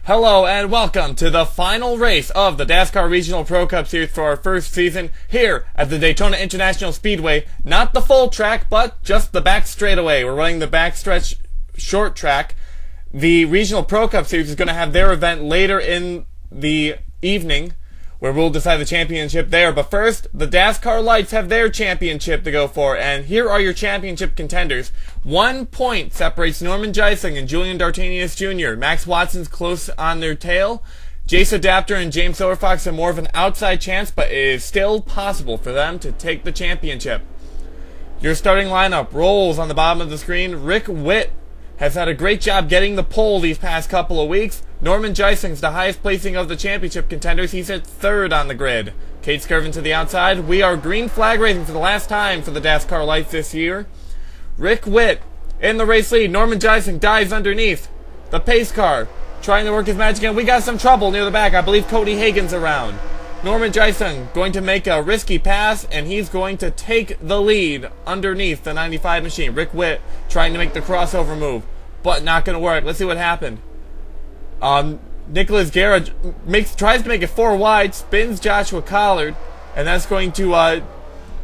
Hello and welcome to the final race of the DASCAR Regional Pro Cup Series for our first season here at the Daytona International Speedway. Not the full track, but just the back straightaway. We're running the backstretch short track. The Regional Pro Cup Series is going to have their event later in the evening, where we'll decide the championship there. But first, the DASCAR Lights have their championship to go for, and here are your championship contenders. 1 point separates Norman Jysung and Julian Dartanius Jr. Max Watson's close on their tail. Jace Adapter and James Silverfox have more of an outside chance, but it is still possible for them to take the championship. Your starting lineup rolls on the bottom of the screen. Rick Witt has had a great job getting the pole these past couple of weeks. Norman Jysung's the highest placing of the championship contenders. He's at third on the grid. Kate Skirvin to the outside. We are green flag racing for the last time for the DASCAR Lights this year. Rick Witt in the race lead. Norman Jysung dives underneath. The pace car trying to work his magic in. We got some trouble near the back. I believe Cody Hagan's around. Norman Jysung going to make a risky pass, and he's going to take the lead underneath the 95 machine. Rick Witt trying to make the crossover move, but not going to work. Let's see what happened. Nicholas Guerra tries to make it 4 wide, spins Joshua Collard, and that's going to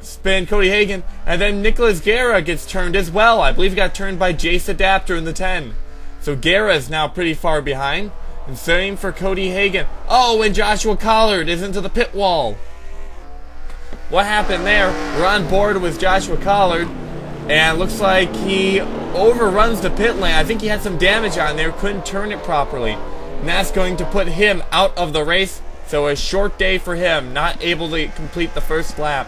spin Cody Hagan, and then Nicholas Guerra gets turned as well. I believe he got turned by Jace Adapter in the 10. So Guerra is now pretty far behind, and same for Cody Hagan. Oh, and Joshua Collard is into the pit wall. What happened there? We're on board with Joshua Collard, and looks like he overruns the pit lane. I think he had some damage on there, couldn't turn it properly, and that's going to put him out of the race. So a short day for him, not able to complete the first lap.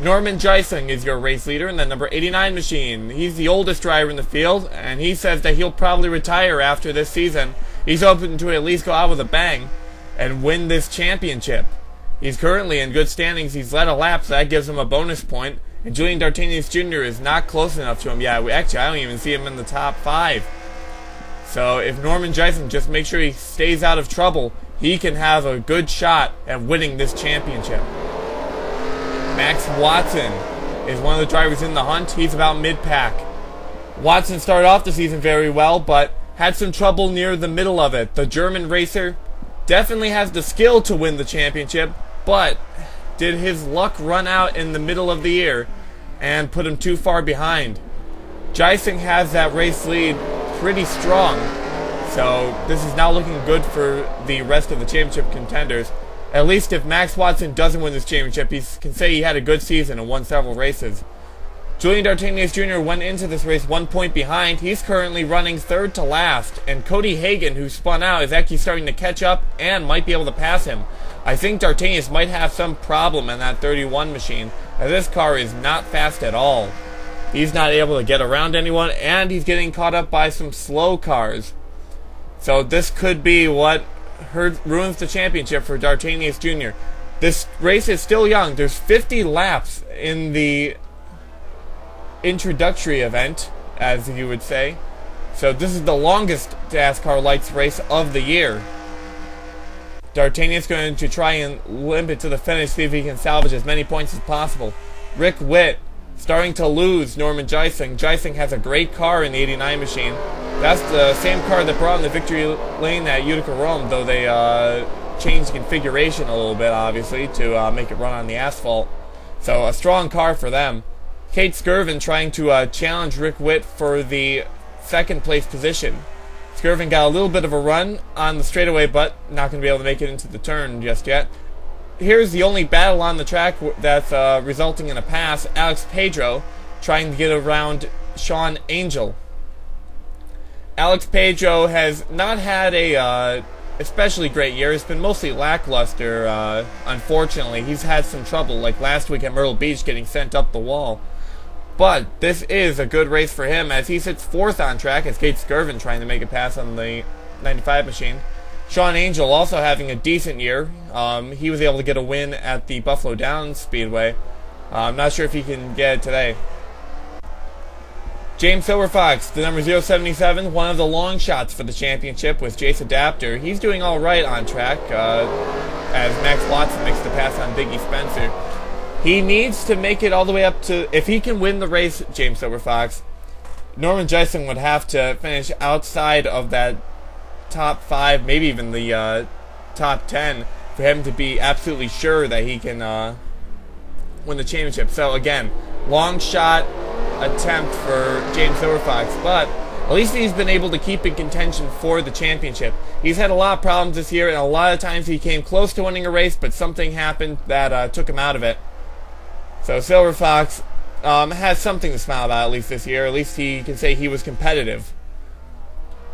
Norman Jysung is your race leader in the number 89 machine. He's the oldest driver in the field, and he says that he'll probably retire after this season. He's hoping to at least go out with a bang and win this championship. He's currently in good standings. He's led a lap, so that gives him a bonus point. And Julian Dartanius Jr. is not close enough to him. Yeah, actually, I don't even see him in the top 5. So if Norman Jysung just makes sure he stays out of trouble, he can have a good shot at winning this championship. Max Watson is one of the drivers in the hunt. He's about mid-pack. Watson started off the season very well, but had some trouble near the middle of it. The German racer definitely has the skill to win the championship, but did his luck run out in the middle of the year and put him too far behind? Jysung has that race lead pretty strong, so this is now looking good for the rest of the championship contenders. At least if Max Watson doesn't win this championship, he can say he had a good season and won several races. Julian Dartanius Jr. went into this race 1 point behind. He's currently running third to last, and Cody Hagan, who spun out, is actually starting to catch up and might be able to pass him. I think Dartanius might have some problem in that 31 machine, as this car is not fast at all. He's not able to get around anyone, and he's getting caught up by some slow cars. So this could be what ruins the championship for Dartanius Jr. This race is still young. There's 50 laps in the introductory event, as you would say. So this is the longest DASCAR Lights race of the year. Dartanius going to try and limp it to the finish, see if he can salvage as many points as possible. Rick Witt starting to lose Norman Jysung. Jysung has a great car in the 89 machine. That's the same car that brought him the victory lane at Utica Rome, though they changed the configuration a little bit, obviously, to make it run on the asphalt. So a strong car for them. Kate Skirvin trying to challenge Rick Witt for the second place position. Skirvin got a little bit of a run on the straightaway, but not going to be able to make it into the turn just yet. Here's the only battle on the track that's resulting in a pass. Alex Pedro trying to get around Sean Angel. Alex Pedro has not had a especially great year. It's been mostly lackluster, unfortunately. He's had some trouble, like last week at Myrtle Beach, getting sent up the wall. But this is a good race for him, as he sits 4th on track, as Kate Skirvin trying to make a pass on the 95 machine. Sean Angel also having a decent year. He was able to get a win at the Buffalo Downs Speedway. I'm not sure if he can get it today. James Silverfox, the number 077, one of the long shots for the championship with Jace Adapter. He's doing all right on track, as Max Watson makes the pass on Biggie Spencer. He needs to make it all the way up to, if he can win the race, James Silverfox, Norman Jysung would have to finish outside of that top 5, maybe even the top 10, for him to be absolutely sure that he can win the championship. So again, long shot attempt for James Silverfox, but at least he's been able to keep in contention for the championship. He's had a lot of problems this year, and a lot of times he came close to winning a race, but something happened that took him out of it. So Silverfox has something to smile about at least this year. At least he can say he was competitive.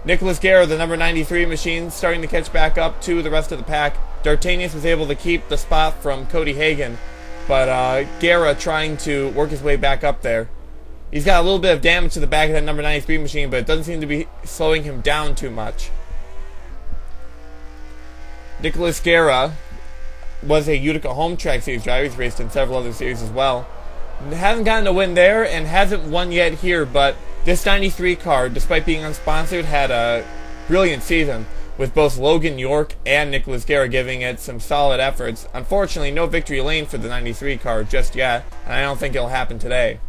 Nicholas Guerra, the number 93 machine, starting to catch back up to the rest of the pack. Dartanius was able to keep the spot from Cody Hagan, but Guerra trying to work his way back up there. He's got a little bit of damage to the back of that number 93 machine, but it doesn't seem to be slowing him down too much. Nicholas Guerra was a Utica Home Track Series driver. He's raced in several other series as well. Hasn't gotten a win there and hasn't won yet here, but this 93 car, despite being unsponsored, had a brilliant season with both Logan York and Nicholas Guerra giving it some solid efforts. Unfortunately, no victory lane for the 93 car just yet, and I don't think it'll happen today.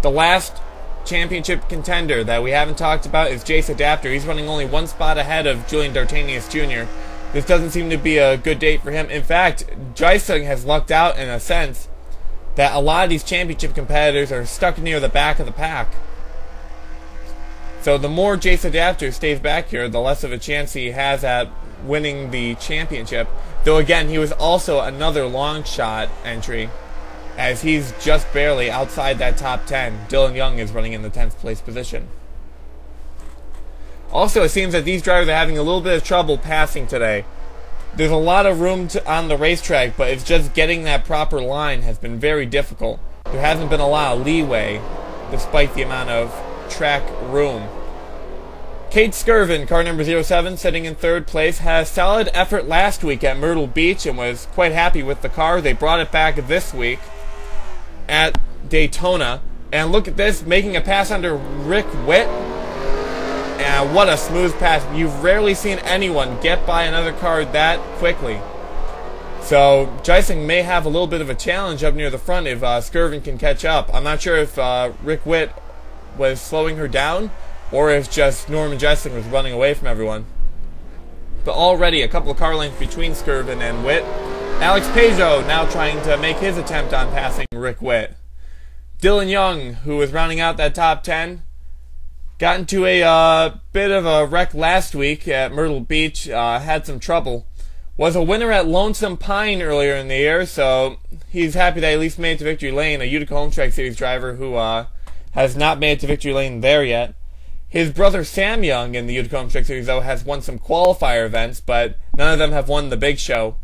The last championship contender that we haven't talked about is Jace Adapter. He's running only one spot ahead of Julian Dartanius Jr. This doesn't seem to be a good date for him. In fact, Jysung has lucked out in a sense that a lot of these championship competitors are stuck near the back of the pack. So the more Jace Adapter stays back here, the less of a chance he has at winning the championship. Though again, he was also another long shot entry, as he's just barely outside that top 10. Dylan Young is running in the 10th place position. Also, it seems that these drivers are having a little bit of trouble passing today. There's a lot of room on the racetrack, but it's just getting that proper line has been very difficult. There hasn't been a lot of leeway, despite the amount of track room. Kate Skirvin, car number 07, sitting in 3rd place, had a solid effort last week at Myrtle Beach and was quite happy with the car. They brought it back this week at Daytona. And look at this, making a pass under Rick Witt. And what a smooth pass. You've rarely seen anyone get by another car that quickly. So Jysung may have a little bit of a challenge up near the front if Skirvin can catch up. I'm not sure if Rick Witt was slowing her down or if just Norman Jysung was running away from everyone. But already a couple of car lengths between Skirvin and Witt. Alex Peugeot now trying to make his attempt on passing Rick Witt. Dylan Young, who was rounding out that top 10, got into a bit of a wreck last week at Myrtle Beach, had some trouble. Was a winner at Lonesome Pine earlier in the year, so he's happy that he at least made it to victory lane. A Utica Home Track Series driver who has not made it to victory lane there yet. His brother Sam Young in the Utica Home Track Series, though, has won some qualifier events, but none of them have won the big show.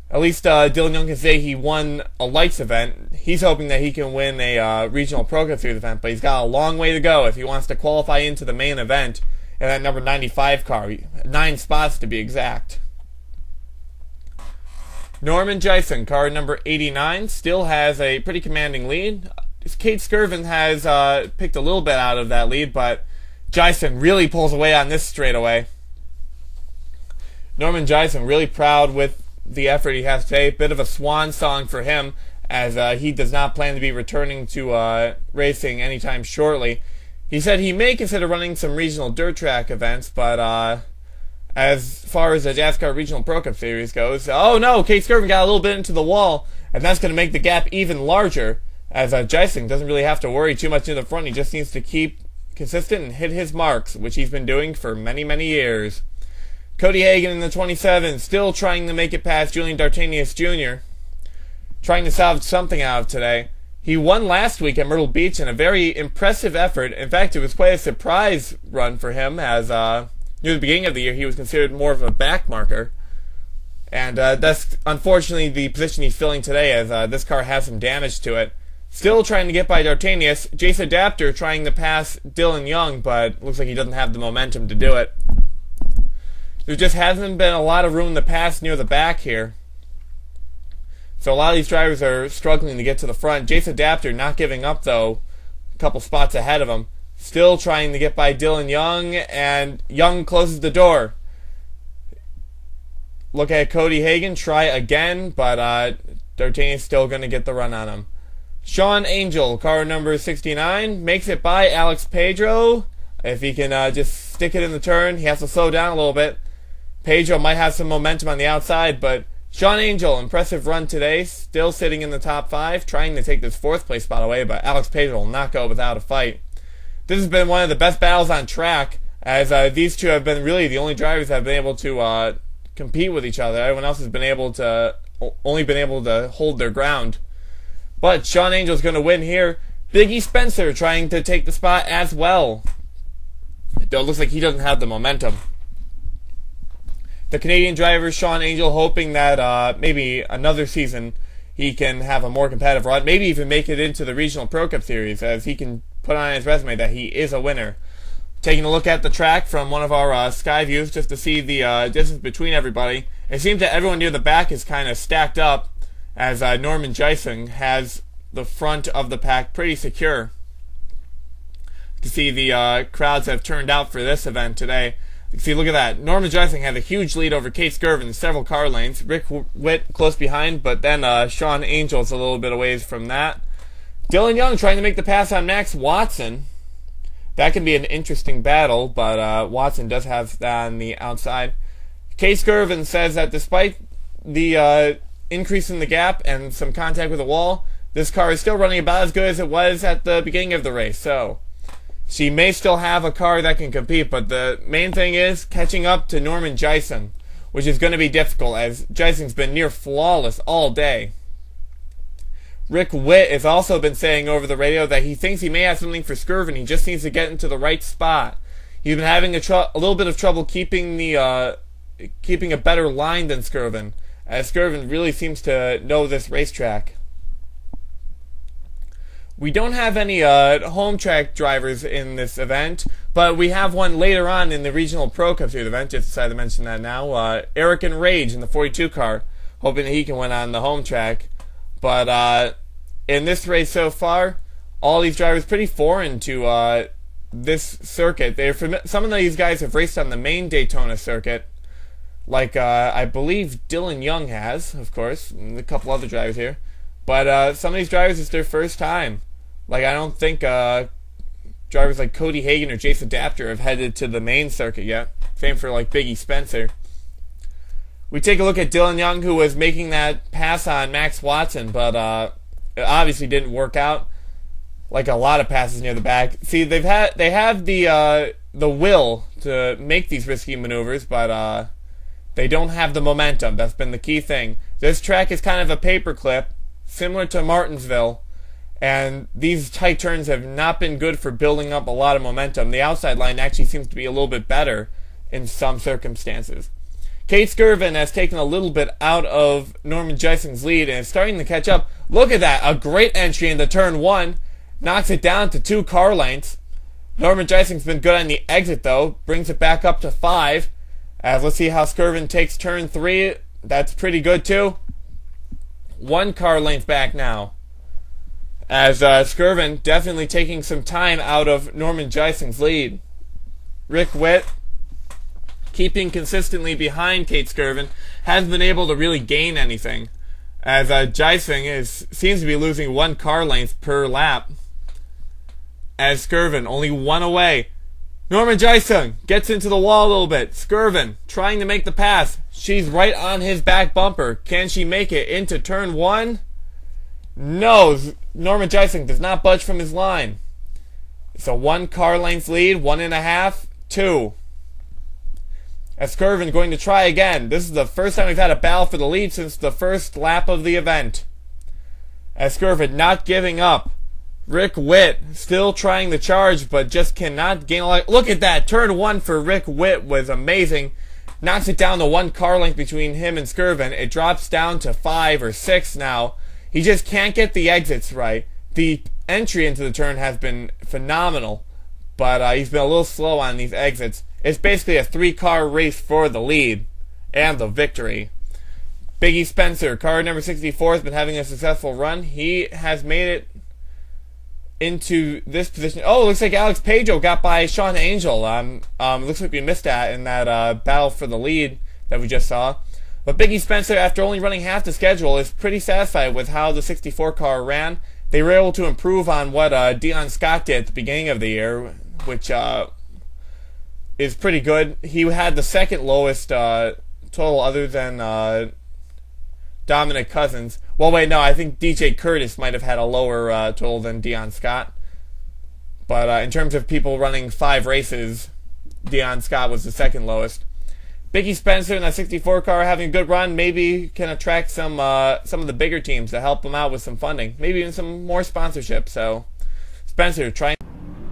At least Dylan Young can say he won a lights event. He's hoping that he can win a regional Pro Cup Series event, but he's got a long way to go if he wants to qualify into the main event in that number 95 car. 9 spots to be exact. Norman Jysung, car number 89, still has a pretty commanding lead. Kate Skirvin has picked a little bit out of that lead, but Jysung really pulls away on this straightaway. Norman Jysung really proud with the effort he has today. Bit of a swan song for him, as he does not plan to be returning to racing anytime shortly. He said he may consider running some regional dirt track events, but as far as the DASCAR Regional Pro Cup Series goes, oh no, Kate Skirvin got a little bit into the wall, and that's going to make the gap even larger, as Jysung doesn't really have to worry too much in the front. He just needs to keep consistent and hit his marks, which he's been doing for many, many years. Cody Hagan in the 27, still trying to make it past Julian Dartanius Jr. Trying to salvage something out of today. He won last week at Myrtle Beach in a very impressive effort. In fact, it was quite a surprise run for him, as near the beginning of the year he was considered more of a back marker. And that's unfortunately the position he's filling today, as this car has some damage to it. Still trying to get by Dartanius. Jace Adapter trying to pass Dylan Young, but looks like he doesn't have the momentum to do it. There just hasn't been a lot of room to pass near the back here. So a lot of these drivers are struggling to get to the front. Jace Adapter not giving up, though. A couple spots ahead of him. Still trying to get by Dylan Young, and Young closes the door. Look at Cody Hagan, try again, but Dartanius still going to get the run on him. Sean Angel, car number 69, makes it by Alex Pedro. If he can just stick it in the turn. He has to slow down a little bit. Pedro might have some momentum on the outside, but Sean Angel, impressive run today, still sitting in the top 5, trying to take this 4th place spot away, but Alex Pedro will not go without a fight. This has been one of the best battles on track, as these two have been really the only drivers that have been able to compete with each other. Everyone else has been only been able to hold their ground. But Sean Angel's going to win here. Biggie Spencer trying to take the spot as well. It looks like he doesn't have the momentum. The Canadian driver, Sean Angel, hoping that maybe another season he can have a more competitive run, maybe even make it into the Regional Pro Cup Series, as he can put on his resume that he is a winner. Taking a look at the track from one of our sky views just to see the distance between everybody. It seems that everyone near the back is kind of stacked up, as Norman Jysung has the front of the pack pretty secure. You can see the crowds have turned out for this event today. You can see, look at that. Norman Jysung had a huge lead over Case Gervin in several car lanes. Rick Witt close behind, but then Sean Angel's a little bit away from that. Dylan Young trying to make the pass on Max Watson. That can be an interesting battle, but Watson does have that on the outside. Case Gervin says that despite the increase in the gap and some contact with the wall, this car is still running about as good as it was at the beginning of the race. So she may still have a car that can compete, but the main thing is catching up to Norman Jysung, which is going to be difficult, as Jysung's been near flawless all day. Rick Witt has also been saying over the radio that he thinks he may have something for Skirvin. He just needs to get into the right spot. He's been having a little bit of trouble keeping a better line than Skirvin, as Skirvin really seems to know this racetrack. We don't have any home track drivers in this event, but we have one later on in the Regional Pro Cup Series event. Just decided to mention that now. Eric and Rage in the 42 car, hoping that he can win on the home track. But in this race so far, all these drivers pretty foreign to this circuit. Some of these guys have raced on the main Daytona circuit, like I believe Dylan Young has, of course, and a couple other drivers here. But some of these drivers, it's their first time. Like, I don't think drivers like Cody Hagan or Jace Adapter have headed to the main circuit yet. Same for like Biggie Spencer. We take a look at Dylan Young, who was making that pass on Max Watson, but it obviously didn't work out. Like a lot of passes near the back. See, they have the will to make these risky maneuvers, but they don't have the momentum. That's been the key thing. This track is kind of a paperclip, similar to Martinsville, and these tight turns have not been good for building up a lot of momentum. The outside line actually seems to be a little bit better in some circumstances. Kate Skirvin has taken a little bit out of Norman Jysung's lead and is starting to catch up. Look at that, a great entry into turn 1, knocks it down to 2 car lengths. Norman Jysung's been good on the exit though, brings it back up to 5. Let's see how Skirvin takes turn 3. That's pretty good too. 1 car length back now, as Skirvin definitely taking some time out of Norman Jysung's lead. Rick Witt, keeping consistently behind Kate Skirvin, hasn't been able to really gain anything, as Jysung seems to be losing 1 car length per lap, as Skirvin only 1 away. Norman Jysung gets into the wall a little bit. Skirvin trying to make the pass. She's right on his back bumper. Can she make it into turn 1? No, Norman Jysung does not budge from his line. It's a 1 car length lead, 1.5, 2. As Skirvin going to try again. This is the first time we've had a battle for the lead since the first lap of the event. As Skirvin not giving up. Rick Witt still trying to charge, but just cannot gain a lot. Look at that. Turn 1 for Rick Witt was amazing. Knocks it down to 1 car length between him and Skirvin. It drops down to 5 or 6 now. He just can't get the exits right. The entry into the turn has been phenomenal, but he's been a little slow on these exits. It's basically a 3-car race for the lead and the victory. Biggie Spencer, car number 64, has been having a successful run. He has made it into this position. Oh, it looks like Alex Pedro got by Sean Angel. Looks like we missed that in that battle for the lead that we just saw. But Biggie Spencer, after only running half the schedule, is pretty satisfied with how the 64 car ran. They were able to improve on what Dion Scott did at the beginning of the year, which is pretty good. He had the second lowest total other than Dominic Cousins. Well, wait, no, I think DJ Curtis might have had a lower total than Dion Scott. But in terms of people running 5 races, Dion Scott was the second lowest. Biggie Spencer in that 64 car having a good run. Maybe can attract some of the bigger teams to help him out with some funding. Maybe even some more sponsorship. So, Spencer, try.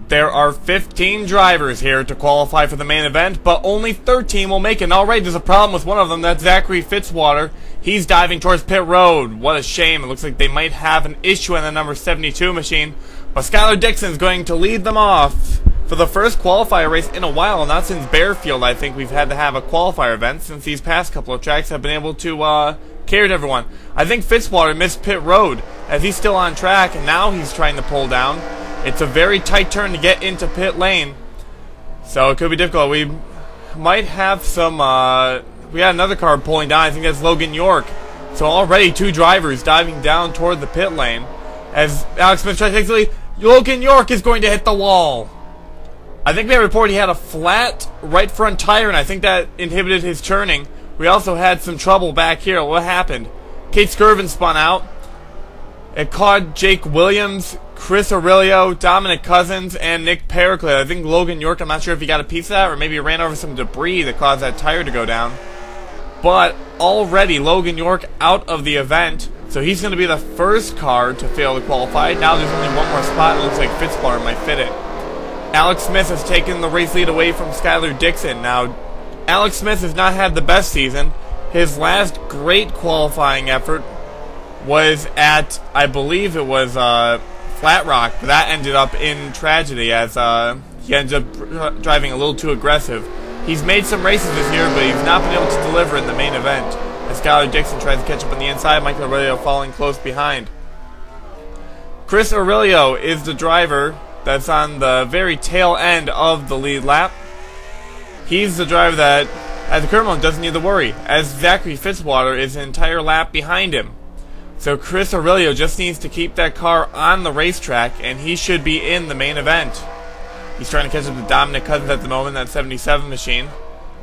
There are 15 drivers here to qualify for the main event, but only 13 will make it. And alright, there's a problem with one of them. That's Zachary Fitzwater. He's diving towards pit road. What a shame. It looks like they might have an issue in the number 72 machine. But Skylar Dixon's going to lead them off for the first qualifier race in a while. Not since Bearfield, I think, we've had to have a qualifier event, since these past couple of tracks have been able to carry everyone. I think Fitzwater missed pit road as he's still on track, and now he's trying to pull down. It's a very tight turn to get into pit lane, so it could be difficult. We might have some, we got another car pulling down. I think that's Logan York. So already 2 drivers diving down toward the pit lane. As Alex Smith tries to take the lead, Logan York is going to hit the wall. I think they report he had a flat right front tire, and I think that inhibited his turning. We also had some trouble back here. What happened? Kate Skirvin spun out. It caught Jake Williams, Chris Aurelio, Dominic Cousins, and Nick Periclet. I think Logan York, I'm not sure if he got a piece of that, or maybe he ran over some debris that caused that tire to go down. But already Logan York out of the event, so he's going to be the first car to fail to qualify. Now there's only one more spot, and it looks like Fitzwater might fit it. Alex Smith has taken the race lead away from Skylar Dixon. Now, Alex Smith has not had the best season. His last great qualifying effort was at, I believe it was Flat Rock, but that ended up in tragedy as he ended up driving a little too aggressive. He's made some races this year, but he's not been able to deliver in the main event. As Skylar Dixon tries to catch up on the inside, Michael Aurelio following close behind. Chris Aurelio is the driver that's on the very tail end of the lead lap. He's the driver that, at the current moment, doesn't need to worry, as Zachary Fitzwater is an entire lap behind him. So Chris Aurelio just needs to keep that car on the racetrack, and he should be in the main event. He's trying to catch up to Dominic Cousins at the moment, that 77 machine.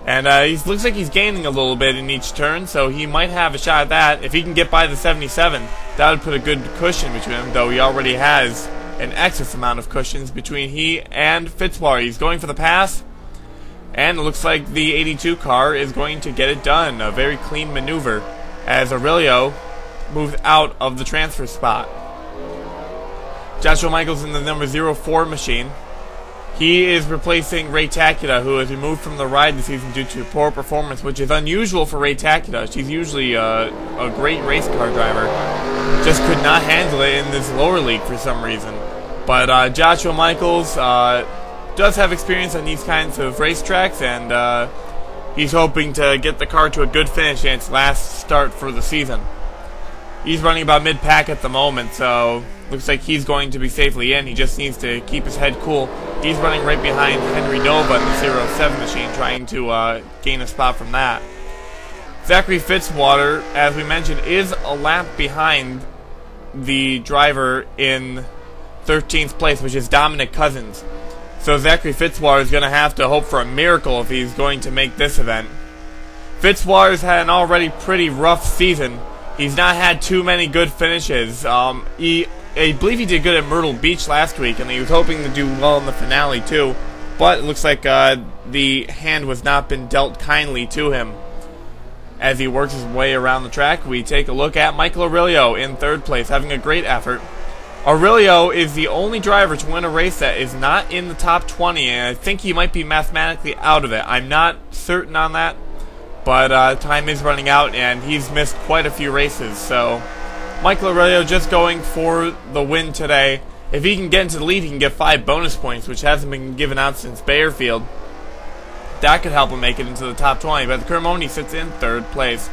And he looks like he's gaining a little bit in each turn, so he might have a shot at that. If he can get by the 77, that would put a good cushion between him, though he already has an excess amount of cushions between he and Fitzwater. He's going for the pass, and it looks like the 82 car is going to get it done. A very clean maneuver as Aurelio moved out of the transfer spot. Joshua Michaels in the number 04 machine. He is replacing Ray Takeda, who is removed from the ride this season due to poor performance, which is unusual for Ray Takeda. She's usually a great race car driver. Just could not handle it in this lower league for some reason. But Joshua Michaels does have experience on these kinds of racetracks, and he's hoping to get the car to a good finish in its last start for the season. He's running about mid-pack at the moment, so looks like he's going to be safely in. He just needs to keep his head cool. He's running right behind Henry Nova in the 07 machine, trying to gain a spot from that. Zachary Fitzwater, as we mentioned, is a lap behind the driver in 13th place, which is Dominic Cousins. So Zachary Fitzwater is going to have to hope for a miracle if he's going to make this event. Fitzwater's had an already pretty rough season. He's not had too many good finishes. I believe he did good at Myrtle Beach last week, and he was hoping to do well in the finale too. But it looks like the hand was not been dealt kindly to him. As he works his way around the track, we take a look at Michael Aurelio in 3rd place, having a great effort. Aurelio is the only driver to win a race that is not in the top 20, and I think he might be mathematically out of it. I'm not certain on that, but time is running out, and he's missed quite a few races. So Michael Aurelio just going for the win today. If he can get into the lead, he can get 5 bonus points, which hasn't been given out since Bearfield. That could help him make it into the top 20, but at the current moment he sits in 3rd place.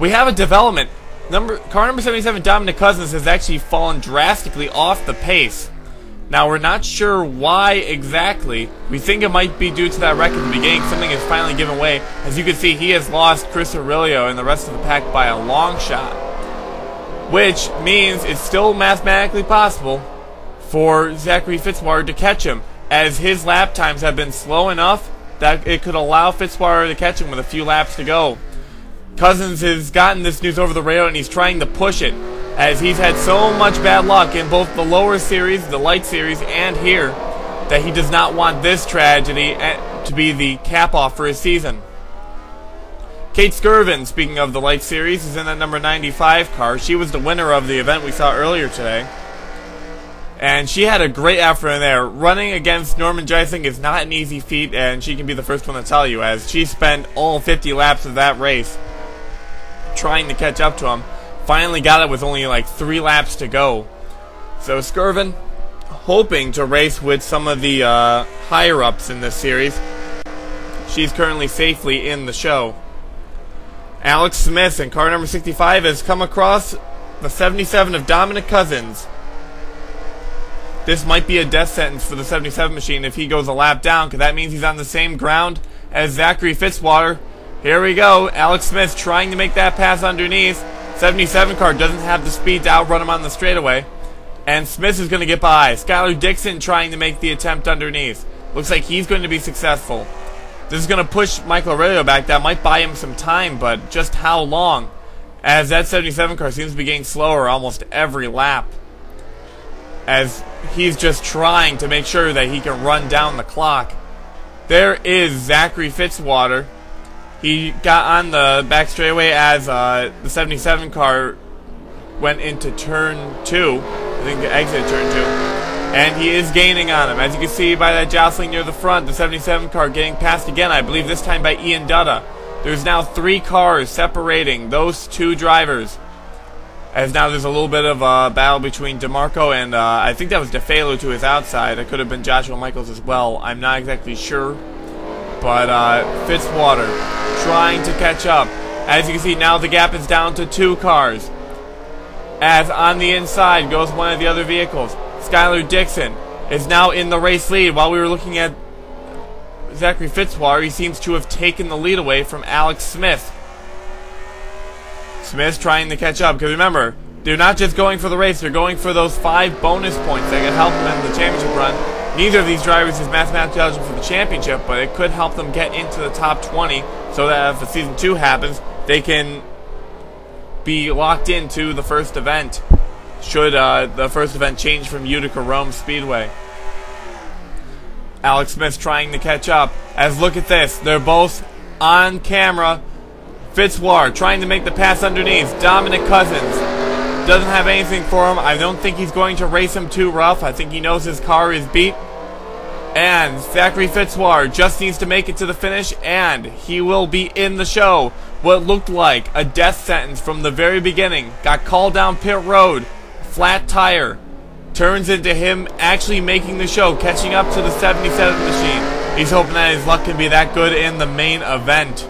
We have a development. Car number 77, Dominic Cousins, has actually fallen drastically off the pace. Now, we're not sure why exactly. We think it might be due to that wreck at the beginning. Something is finally given way. As you can see, he has lost Chris Aurelio and the rest of the pack by a long shot, which means it's still mathematically possible for Zachary Fitzwater to catch him, as his lap times have been slow enough that it could allow Fitzwater to catch him with a few laps to go. Cousins has gotten this news over the radio, and he's trying to push it, as he's had so much bad luck in both the lower series, the light series, and here, that he does not want this tragedy to be the cap-off for his season. Kate Skirvin, speaking of the light series, is in that number 95 car. She was the winner of the event we saw earlier today. And she had a great effort in there. Running against Norman Jysung is not an easy feat, and she can be the first one to tell you, as she spent all 50 laps of that race trying to catch up to him. Finally got it with only like 3 laps to go. So Skirvin, hoping to race with some of the higher-ups in this series. She's currently safely in the show. Alex Smith in car number 65 has come across the 77 of Dominic Cousins. This might be a death sentence for the 77 machine if he goes a lap down, because that means he's on the same ground as Zachary Fitzwater. Here we go. Alex Smith trying to make that pass underneath. 77 car doesn't have the speed to outrun him on the straightaway. And Smith is going to get by. Skylar Dixon trying to make the attempt underneath. Looks like he's going to be successful. This is going to push Michael Aurelio back. That might buy him some time, but just how long? As that 77 car seems to be getting slower almost every lap. As he's just trying to make sure that he can run down the clock. There is Zachary Fitzwater. He got on the back straightaway as the 77 car went into turn 2. I think the exit turn 2. And he is gaining on him. As you can see by that jostling near the front, the 77 car getting passed again, I believe this time by Ian Dutta. There's now 3 cars separating those 2 drivers. As now there's a little bit of a battle between DeMarco and I think that was DeFalo to his outside. It could have been Joshua Michaels as well. I'm not exactly sure. But Fitzwater trying to catch up. As you can see, now the gap is down to 2 cars. As on the inside goes one of the other vehicles. Skylar Dixon is now in the race lead. While we were looking at Zachary Fitzwater, he seems to have taken the lead away from Alex Smith. Smith trying to catch up, because remember, they're not just going for the race, they're going for those 5 bonus points that can help them in the championship run. Neither of these drivers is mathematically eligible for the championship, but it could help them get into the top 20 so that if the season 2 happens, they can be locked into the first event, should the first event change from Utica Rome Speedway. Alex Smith trying to catch up, as look at this, they're both on camera. Fitzwater trying to make the pass underneath. Dominic Cousins doesn't have anything for him. I don't think he's going to race him too rough. I think he knows his car is beat. And Zachary Fitzwater just needs to make it to the finish, and he will be in the show. What looked like a death sentence from the very beginning got called down pit road. Flat tire turns into him actually making the show, catching up to the 77 machine. He's hoping that his luck can be that good in the main event.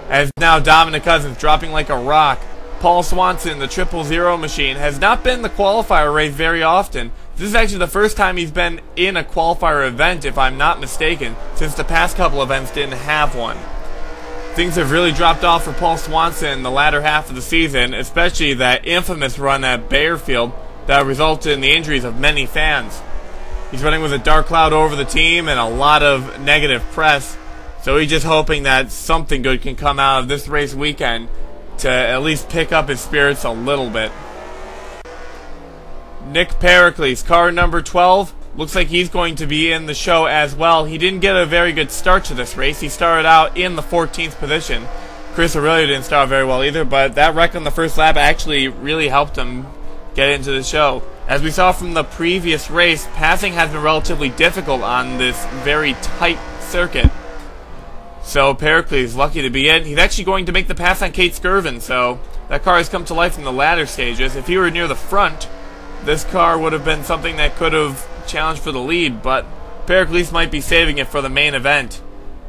As now Dominic Cousins dropping like a rock. Paul Swanson, the 000 machine, has not been in the qualifier race very often. This is actually the first time he's been in a qualifier event, if I'm not mistaken, since the past couple events didn't have one. Things have really dropped off for Paul Swanson in the latter half of the season, especially that infamous run at Bayerfield that resulted in the injuries of many fans. He's running with a dark cloud over the team and a lot of negative press. So he's just hoping that something good can come out of this race weekend to at least pick up his spirits a little bit. Nick Pericles, car number 12, looks like he's going to be in the show as well. He didn't get a very good start to this race. He started out in the 14th position. Chris Aurelio didn't start very well either, but that wreck on the first lap actually really helped him get into the show. As we saw from the previous race, passing has been relatively difficult on this very tight circuit. So Pericles lucky to be in. He's actually going to make the pass on Kate Skirvin, so that car has come to life in the latter stages. If he were near the front, this car would have been something that could have challenged for the lead, but Pericles might be saving it for the main event.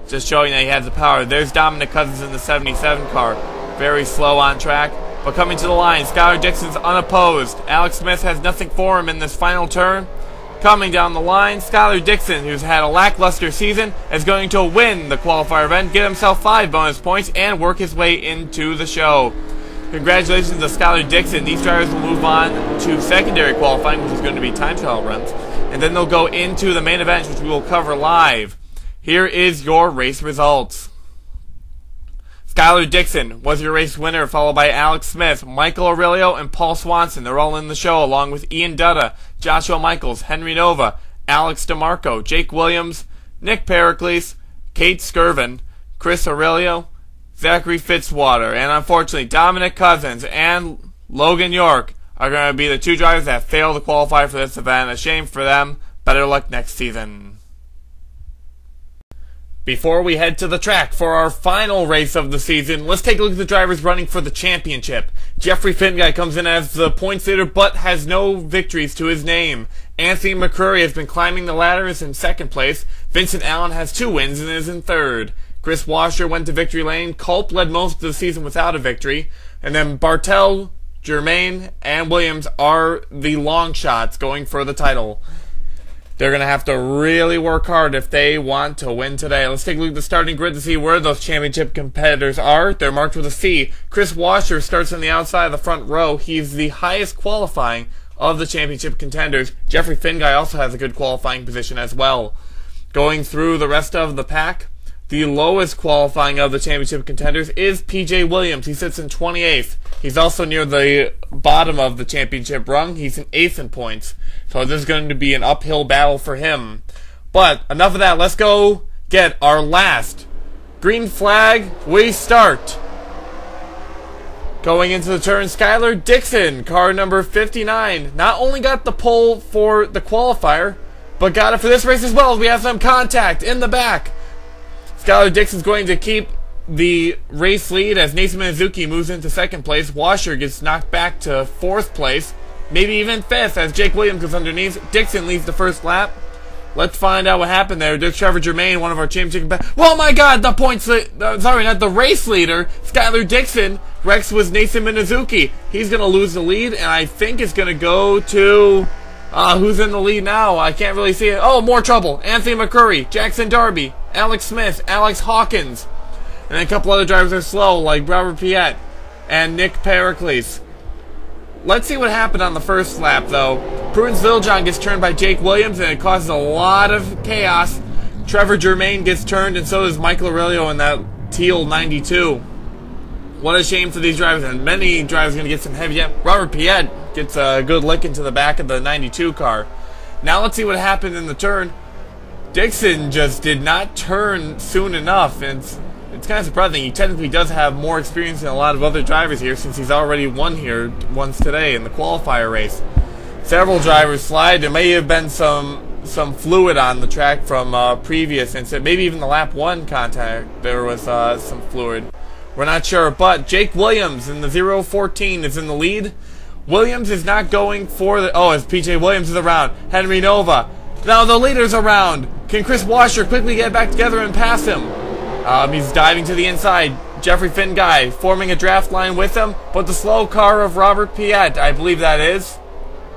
Just showing that he has the power. There's Dominic Cousins in the 77 car. Very slow on track, but coming to the line. Skylar Dixon's unopposed. Alex Smith has nothing for him in this final turn. Coming down the line, Skylar Dixon, who's had a lackluster season, is going to win the qualifier event, get himself 5 bonus points, and work his way into the show. Congratulations to Skylar Dixon. These drivers will move on to secondary qualifying, which is going to be time trial runs, and then they'll go into the main event, which we will cover live Here is your race results. Skylar Dixon was your race winner, followed by Alex Smith, Michael Aurelio, and Paul Swanson. They're all in the show, along with Ian Dutta, Joshua Michaels, Henry Nova, Alex DeMarco, Jake Williams, Nick Pericles, Kate Skirvin, Chris Aurelio, Zachary Fitzwater, and unfortunately Dominic Cousins and Logan York are going to be the 2 drivers that fail to qualify for this event. A shame for them. Better luck next season. Before we head to the track for our final race of the season, let's take a look at the drivers running for the championship. Jeffery Finguy comes in as the points leader, but has no victories to his name. Anthony McCrury has been climbing the ladder, is in second place. Vincent Allen has 2 wins and is in third. Chris Washer went to victory lane. Culp led most of the season without a victory. And then Bartel, Germain, and Williams are the long shots going for the title. They're going to have to really work hard if they want to win today. Let's take a look at the starting grid to see where those championship competitors are. They're marked with a C. Chris Washer starts on the outside of the front row. He's the highest qualifying of the championship contenders. Jeffery Finguy also has a good qualifying position as well. Going through the rest of the pack, the lowest qualifying of the championship contenders is PJ Williams. He sits in 28th. He's also near the bottom of the championship rung. He's in 8th in points. So this is going to be an uphill battle for him. But enough of that. Let's go get our last green flag. We start. Going into the turn, Skylar Dixon, car number 59, not only got the pole for the qualifier, but got it for this race as well. We have some contact in the back. Skylar Dixon's going to keep the race lead as Nathan Mizuki moves into second place. Washer gets knocked back to 4th place, maybe even 5th as Jake Williams goes underneath. Dixon leads the first lap. Let's find out what happened there. There's Trevor Germain, one of our championship. Oh my God! The points. Sorry, not the race leader. Skylar Dixon. Rex was Nathan Mizuki. He's gonna lose the lead, and I think it's gonna go to. Who's in the lead now? I can't really see it. Oh, more trouble. Anthony McCrury, Jackson Darby, Alex Smith, Alex Hawkins. And then a couple other drivers are slow, like Robert Piet and Nick Pericles. Let's see what happened on the first lap, though. Prudence Littlejohn gets turned by Jake Williams, and it causes a lot of chaos. Trevor Germain gets turned, and so does Michael Aurelio in that teal 92. What a shame for these drivers, and many drivers are going to get some heavy. Robert Piet gets a good lick into the back of the 92 car. Now let's see what happened in the turn. Dixon just did not turn soon enough, and it's kind of surprising. He technically does have more experience than a lot of other drivers here, since he's already won here once today in the qualifier race. Several drivers slide. There may have been some fluid on the track from previous incident. Maybe even the lap 1 contact, there was some fluid. We're not sure, but Jake Williams in the 014 is in the lead. Williams is not going for the... Oh, as PJ Williams is around. Henry Nova. Now the leader's around. Can Chris Washer quickly get back together and pass him? He's diving to the inside. Jeffery Finguy forming a draft line with him, but the slow car of Robert Piet, I believe that is.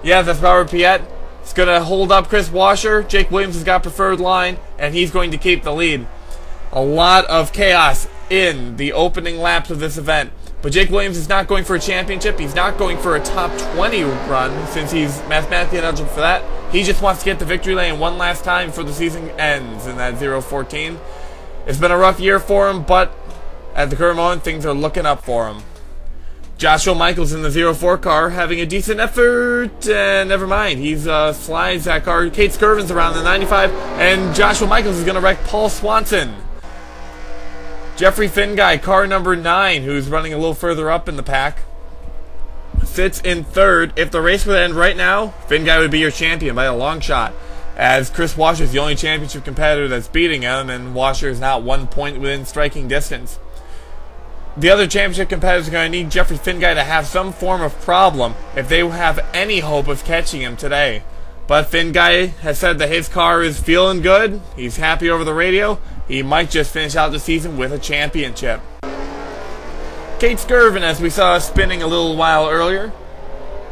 Yeah, that's Robert Piet. It's going to hold up Chris Washer. Jake Williams has got preferred line, and he's going to keep the lead. A lot of chaos in the opening laps of this event. But Jake Williams is not going for a championship. He's not going for a top 20 run, since he's mathematically eligible for that. He just wants to get the victory lane one last time before the season ends in that 014. It's been a rough year for him, but at the current moment, things are looking up for him. Joshua Michaels in the 04 car having a decent effort, and never mind. He's slides that car. Kate Skirvin's around the 95, and Joshua Michaels is going to wreck Paul Swanson. Jeffery Finguy, car number 9, who's running a little further up in the pack, sits in 3rd. If the race would end right now, Finguy would be your champion by a long shot, as Chris Washer is the only championship competitor that's beating him, and Washer is not 1 point within striking distance. The other championship competitors are going to need Jeffery Finguy to have some form of problem if they have any hope of catching him today. But Finguy has said that his car is feeling good. He's happy over the radio. He might just finish out the season with a championship. Kate Skirvin, as we saw spinning a little while earlier,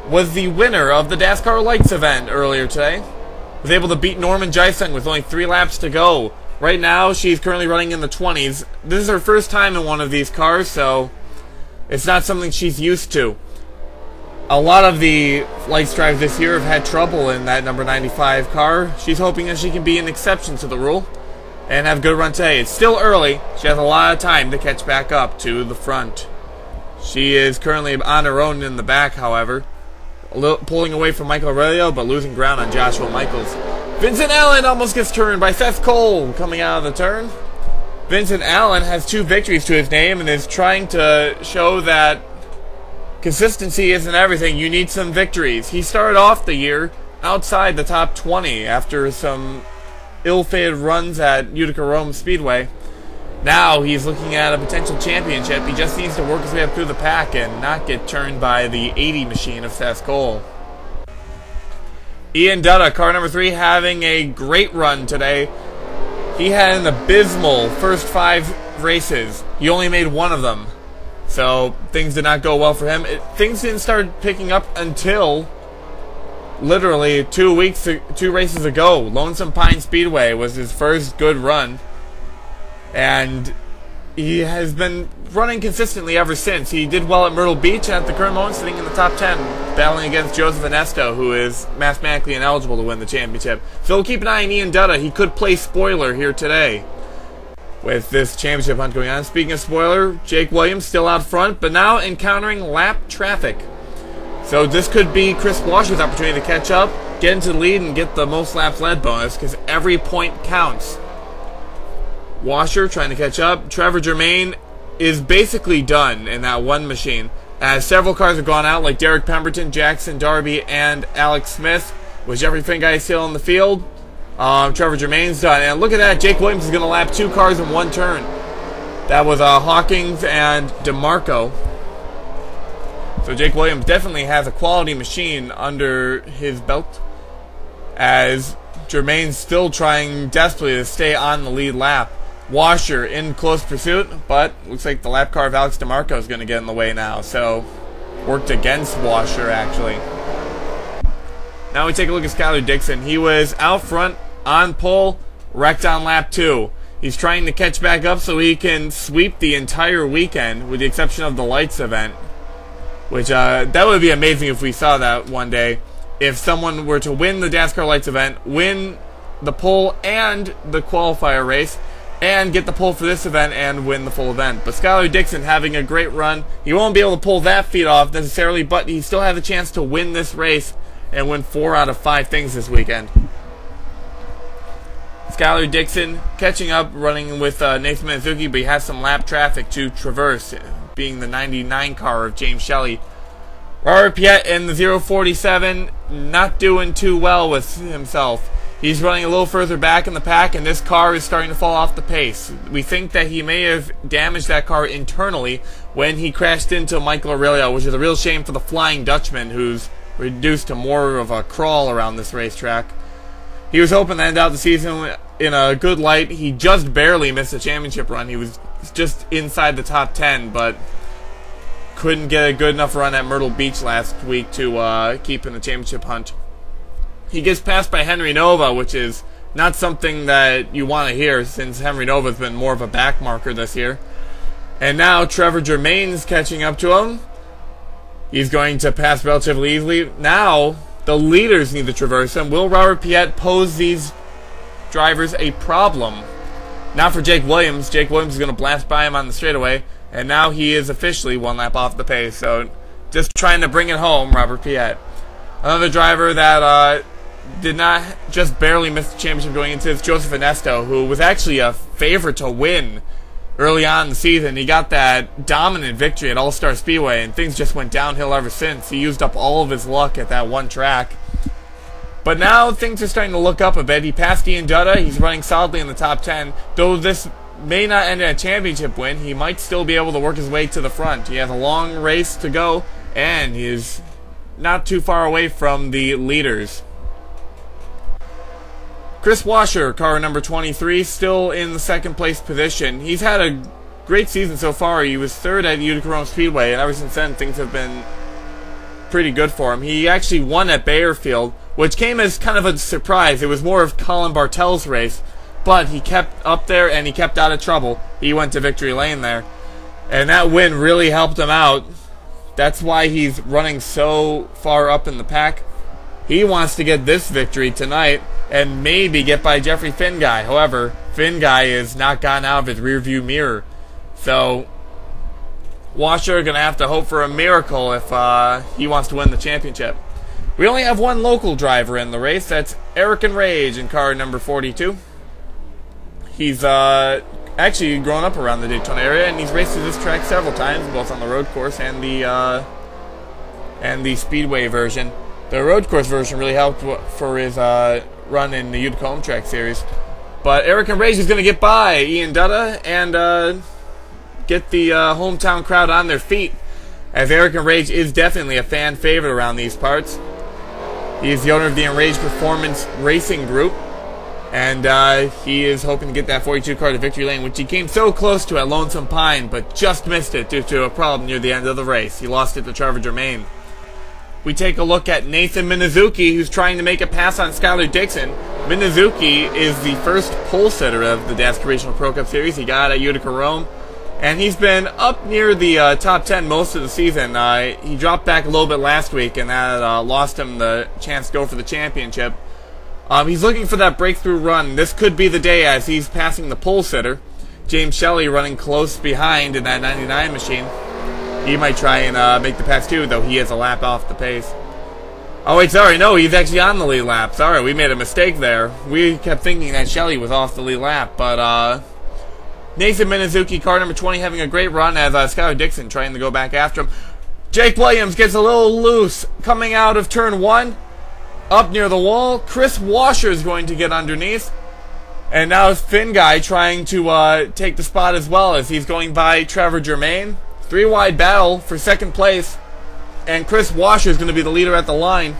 was the winner of the DASCAR Lights event earlier today. Was able to beat Norman Jysung with only 3 laps to go. Right now, she's currently running in the 20s. This is her first time in one of these cars, so it's not something she's used to. A lot of the Lights drivers this year have had trouble in that number 95 car. She's hoping that she can be an exception to the rule. and have a good run today. It's still early. She has a lot of time to catch back up to the front. She is currently on her own in the back, however. Pulling away from Michael Aurelio, but losing ground on Joshua Michaels. Vincent Allen almost gets turned by Seth Cole coming out of the turn. Vincent Allen has 2 victories to his name and is trying to show that consistency isn't everything. You need some victories. He started off the year outside the top 20 after some ill-fated runs at Utica Rome Speedway. Now he's looking at a potential championship. He just needs to work his way up through the pack and not get turned by the 80 machine of Seth Cole. Ian Dutta, car number 3, having a great run today. He had an abysmal first 5 races. He only made 1 of them. So things did not go well for him. Things didn't start picking up until literally 2 races ago. Lonesome Pine Speedway was his first good run. And he has been running consistently ever since. He did well at Myrtle Beach, and at the current moment sitting in the top 10, battling against Joseph Ernesto, who is mathematically ineligible to win the championship. So we'll keep an eye on Ian Dutta. He could play spoiler here today with this championship hunt going on. Speaking of spoiler, Jake Williams still out front, but now encountering lap traffic. So this could be Chris Washer's opportunity to catch up, get into the lead, and get the most laps led bonus, because every point counts. Washer trying to catch up. Trevor Germain is basically done in that 1 machine, as several cars have gone out, like Derek Pemberton, Jackson Darby, and Alex Smith. With Jeffery Finguy still in the field, Trevor Germain's done. And look at that, Jake Williams is going to lap 2 cars in 1 turn. That was Hawkins and DeMarco. So Jake Williams definitely has a quality machine under his belt, as Germain's still trying desperately to stay on the lead lap. Washer in close pursuit, but looks like the lap car of Alex DeMarco is going to get in the way now. So worked against Washer, actually. Now we take a look at Skylar Dixon. He was out front on pole, wrecked on lap 2. He's trying to catch back up so he can sweep the entire weekend, with the exception of the lights event. Which, that would be amazing if we saw that one day. If someone were to win the DASCAR lights event, win the pole and the qualifier race, and get the pole for this event and win the full event. But Skylar Dixon having a great run. He won't be able to pull that feat off necessarily, but he still has a chance to win this race and win 4 out of 5 things this weekend. Skylar Dixon catching up, running with Nathan Mizuki, but he has some lap traffic to traverse, being the 99 car of James Shelley. Robert Piet in the 047, not doing too well with himself. He's running a little further back in the pack, and this car is starting to fall off the pace. We think that he may have damaged that car internally when he crashed into Michael Aurelio, which is a real shame for the Flying Dutchman, who's reduced to more of a crawl around this racetrack. He was hoping to end out the season in a good light. He just barely missed a championship run. He was just inside the top 10, but couldn't get a good enough run at Myrtle Beach last week to keep in the championship hunt. He gets passed by Henry Nova, which is not something that you want to hear, since Henry Nova's been more of a back marker this year. And now Trevor Germain's catching up to him. He's going to pass relatively easily. Now the leaders need to traverse him. Will Robert Piet pose these drivers a problem? Not for Jake Williams. Jake Williams is going to blast by him on the straightaway, and now he is officially 1 lap off the pace. So just trying to bring it home, Robert Piet. Another driver that did not just barely miss the championship going into this, Joseph Ernesto, who was actually a favorite to win early on in the season. He got that dominant victory at All-Star Speedway, and things just went downhill ever since. He used up all of his luck at that one track. But now things are starting to look up a bit. He passed Ian Dutta. He's running solidly in the top 10. Though this may not end in a championship win, he might still be able to work his way to the front. He has a long race to go, and he is not too far away from the leaders. Chris Washer, car number 23, still in the 2nd place position. He's had a great season so far. He was 3rd at Utica Rome Speedway, and ever since then things have been pretty good for him. He actually won at Bayerfield, which came as kind of a surprise. It was more of Colin Bartel's race, but he kept up there and he kept out of trouble. He went to victory lane there, and that win really helped him out. That's why he's running so far up in the pack. He wants to get this victory tonight and maybe get by Jeffery Finguy. However, Finguy is not gotten out of his rearview mirror. So, Washer going to have to hope for a miracle if he wants to win the championship. We only have one local driver in the race. That's Eric and Rage in car number 42. He's actually grown up around the Daytona area, and he's raced this track several times, both on the road course and the speedway version. The road course version really helped for his run in the Utica Home Track Series. But Eric and Rage is going to get by Ian Dutta and get the hometown crowd on their feet, as Eric and Rage is definitely a fan favorite around these parts. He is the owner of the Enraged Performance Racing Group, and he is hoping to get that 42 car to victory lane, which he came so close to at Lonesome Pine, but just missed it due to a problem near the end of the race. He lost it to Trevor Germain. We take a look at Nathan Minazuki, who's trying to make a pass on Skylar Dixon. Minazuki is the first pole sitter of the DASCAR Regional Pro Cup Series. He got at Utica Rome, and he's been up near the top 10 most of the season. He dropped back a little bit last week, and that lost him the chance to go for the championship. He's looking for that breakthrough run. This could be the day, as he's passing the pole sitter, James Shelley, running close behind in that 99 machine. He might try and make the pass too, though he is a lap off the pace. Oh wait, sorry, no, he's actually on the lead lap. Sorry, we made a mistake there. We kept thinking that Shelley was off the lead lap, but Nathan Minazuki, car number 20, having a great run, as Skylar Dixon trying to go back after him. Jake Williams gets a little loose coming out of turn 1, up near the wall. Chris Washer is going to get underneath, and now Finguy trying to take the spot as well, as he's going by Trevor Germain. 3-wide battle for second place, and Chris Washer is going to be the leader at the line.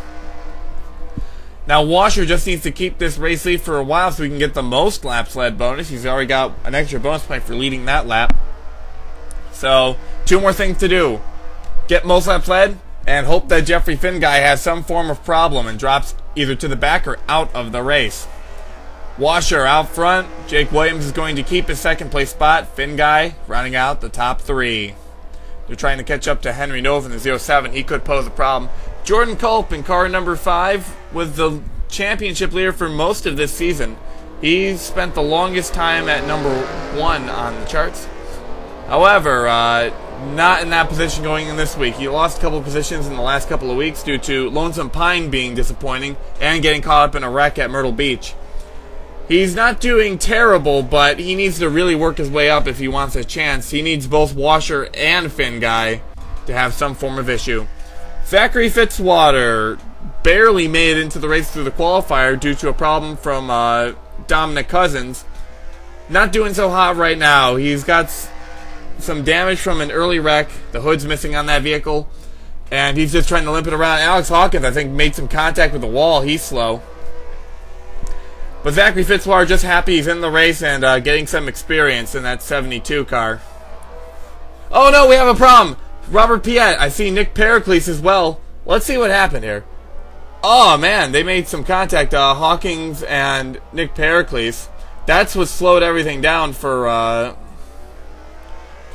Now Washer just needs to keep this race lead for a while so we can get the most laps led bonus. He's already got an extra bonus point for leading that lap. So, 2 more things to do. Get most laps led, and hope that Jeffery Finguy has some form of problem and drops either to the back or out of the race. Washer out front. Jake Williams is going to keep his second place spot. Finguy rounding out the top 3. They're trying to catch up to Henry Nova in the 07. He could pose a problem. Jordan Culp in car number 5 was the championship leader for most of this season. He spent the longest time at number 1 on the charts. However, not in that position going in this week. He lost a couple of positions in the last couple of weeks due to Lonesome Pine being disappointing and getting caught up in a wreck at Myrtle Beach. He's not doing terrible, but he needs to really work his way up if he wants a chance. He needs both Washer and Finguy to have some form of issue. Zachary Fitzwater barely made it into the race through the qualifier due to a problem from Dominic Cousins. Not doing so hot right now. He's got some damage from an early wreck. The hood's missing on that vehicle, and he's just trying to limp it around. Alex Hawkins, I think, made some contact with the wall. He's slow. But Zachary Fitzwater just happy he's in the race and getting some experience in that 72 car. Oh no, we have a problem! Robert Piet, I see Nick Pericles as well. Let's see what happened here. Oh man, they made some contact, Hawkins and Nick Pericles. That's what slowed everything down for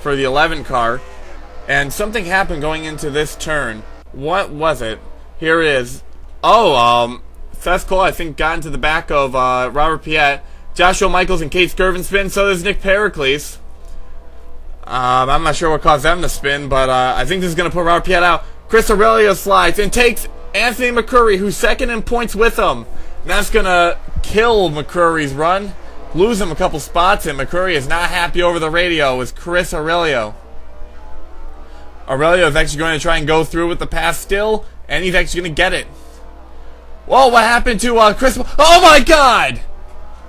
the 11 car. And something happened going into this turn. What was it? Here it is. Oh, Seth Cole, I think, got into the back of Robert Piet. Joshua Michaels and Kate Skirvin spin, so does Nick Pericles. I'm not sure what caused them to spin, but I think this is going to put Robert Piet out. Chris Aurelio slides and takes Anthony McCrury, who's second in points with him. And that's going to kill McCrury's run, lose him a couple spots, and McCrury is not happy over the radio with Chris Aurelio. Aurelio is actually going to try and go through with the pass still, and he's actually going to get it. Whoa, what happened to Chris? Oh my God!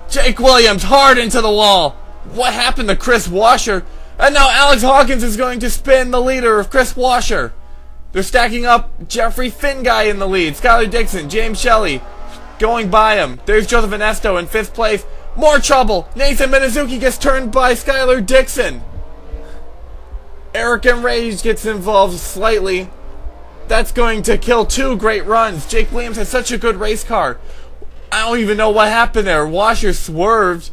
Jake Williams hard into the wall. What happened to Chris Washer? And now Alex Hawkins is going to spin the leader of Chris Washer. They're stacking up Jeffery Finguy in the lead. Skylar Dixon, James Shelley going by him. There's Joseph Ernesto in 5th place. More trouble. Nathan Minazuki gets turned by Skylar Dixon. Eric and Rage gets involved slightly. That's going to kill 2 great runs. Jake Williams has such a good race car. I don't even know what happened there. Washer swerved,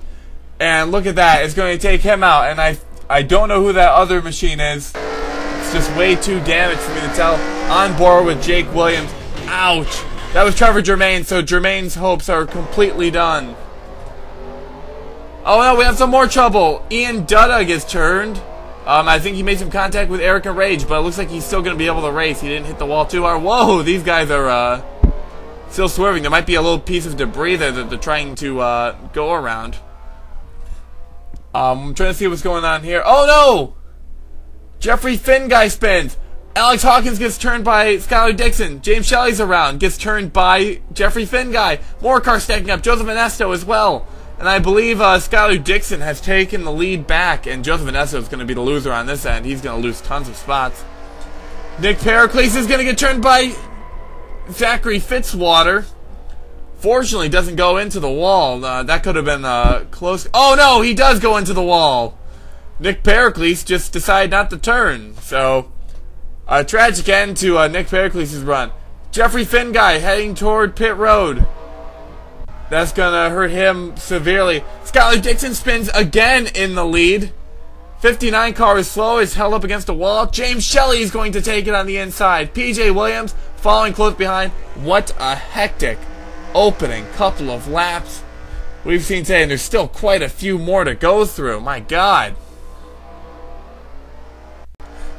and look at that. It's going to take him out, and I don't know who that other machine is. It's just way too damaged for me to tell. On board with Jake Williams. Ouch. That was Trevor Germain, so Germain's hopes are completely done. Oh no, we have some more trouble. Ian Dutta gets turned. I think he made some contact with Eric and Rage, but it looks like he's still going to be able to race. He didn't hit the wall too hard. Whoa, these guys are still swerving. There might be a little piece of debris there that they're trying to go around. I'm trying to see what's going on here. Oh no! Jeffery Finguy spins. Alex Hawkins gets turned by Skylar Dixon. James Shelley's around. Gets turned by Jeffery Finguy. More cars stacking up. Joseph Inesto as well. And I believe Skylar Dixon has taken the lead back. And Joseph Inesto is going to be the loser on this end. He's going to lose tons of spots. Nick Pericles is going to get turned by Zachary Fitzwater. Fortunately, doesn't go into the wall. That could have been close. Oh no, he does go into the wall. Nick Pericles just decided not to turn. So, a tragic end to Nick Pericles' run. Jeffery Finguy heading toward pit road. That's going to hurt him severely. Skylar Dixon spins again in the lead. 59 car is slow, is held up against a wall. James Shelley is going to take it on the inside. PJ Williams following close behind. What a hectic opening couple of laps we've seen today, and there's still quite a few more to go through. My God.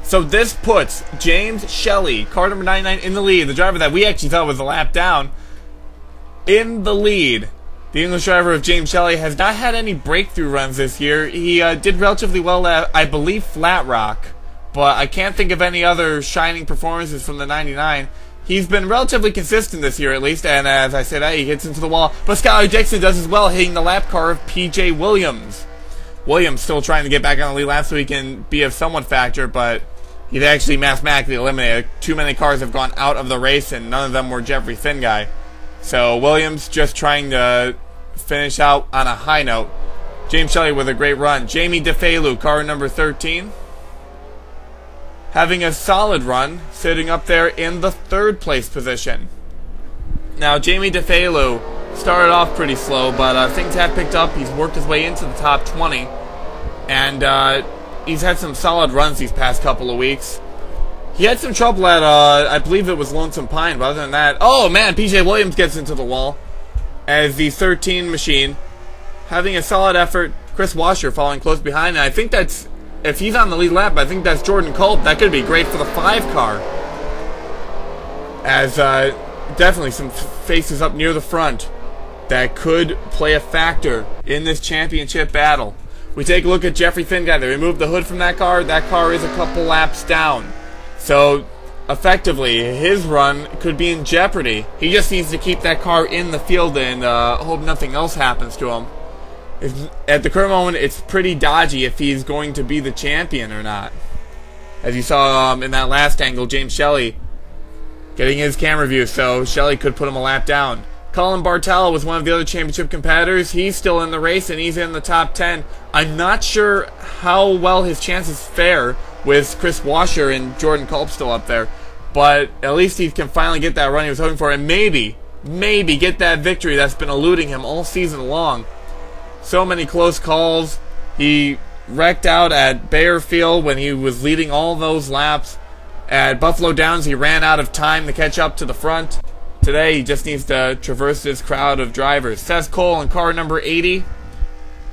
So this puts James Shelley, car number 99, in the lead. The driver that we actually thought was a lap down, in the lead. The English driver of James Shelley has not had any breakthrough runs this year. He did relatively well at, I believe, Flat Rock, but I can't think of any other shining performances from the 99. He's been relatively consistent this year, at least, and as I said, he hits into the wall. But Skylar Dixon does as well, hitting the lap car of P.J. Williams. Williams still trying to get back on the lead lap so he can be of somewhat factor, but he's actually mathematically eliminated. Too many cars have gone out of the race, and none of them were Jeffery Finguy. So Williams just trying to finish out on a high note. James Shelley with a great run. Jamie DeFelu, car number 13, having a solid run, sitting up there in the third place position. Now, Jamie DeFelu started off pretty slow, but things have picked up. He's worked his way into the top 20, and he's had some solid runs these past couple of weeks. He had some trouble at, I believe it was Lonesome Pine, but other than that, oh man, PJ Williams gets into the wall as the 13 machine, having a solid effort. Chris Washer following close behind, and I think that's, if he's on the lead lap, I think that's Jordan Culp. That could be great for the 5 car. As definitely some faces up near the front that could play a factor in this championship battle. We take a look at Jeffery Finguy. They removed the hood from that car. That car is a couple laps down. So, effectively, his run could be in jeopardy. He just needs to keep that car in the field and hope nothing else happens to him. At the current moment, it's pretty dodgy if he's going to be the champion or not. As you saw in that last angle, James Shelley getting his camera view, so Shelley could put him a lap down. Colin Bartella was one of the other championship competitors. He's still in the race, and he's in the top 10. I'm not sure how well his chances fare with Chris Washer and Jordan Culp still up there, but at least he can finally get that run he was hoping for, and maybe get that victory that's been eluding him all season long. So many close calls. He wrecked out at Bayerfield when he was leading all those laps. At Buffalo Downs, he ran out of time to catch up to the front. Today, he just needs to traverse this crowd of drivers. Seth Cole in car number 80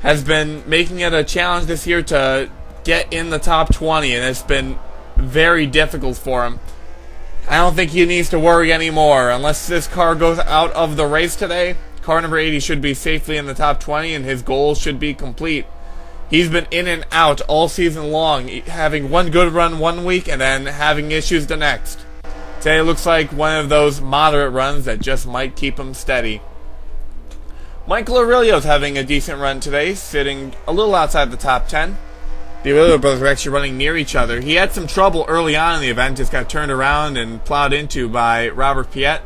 has been making it a challenge this year to get in the top 20, and it's been very difficult for him. I don't think he needs to worry anymore. Unless this car goes out of the race today, car number 80 should be safely in the top 20, and his goal should be complete. He's been in and out all season long, having one good run one week and then having issues the next. Today it looks like one of those moderate runs that just might keep him steady. Michael Aurelio's having a decent run today, sitting a little outside the top 10. The Aurelio brothers are actually running near each other. He had some trouble early on in the event, just got turned around and plowed into by Robert Piet.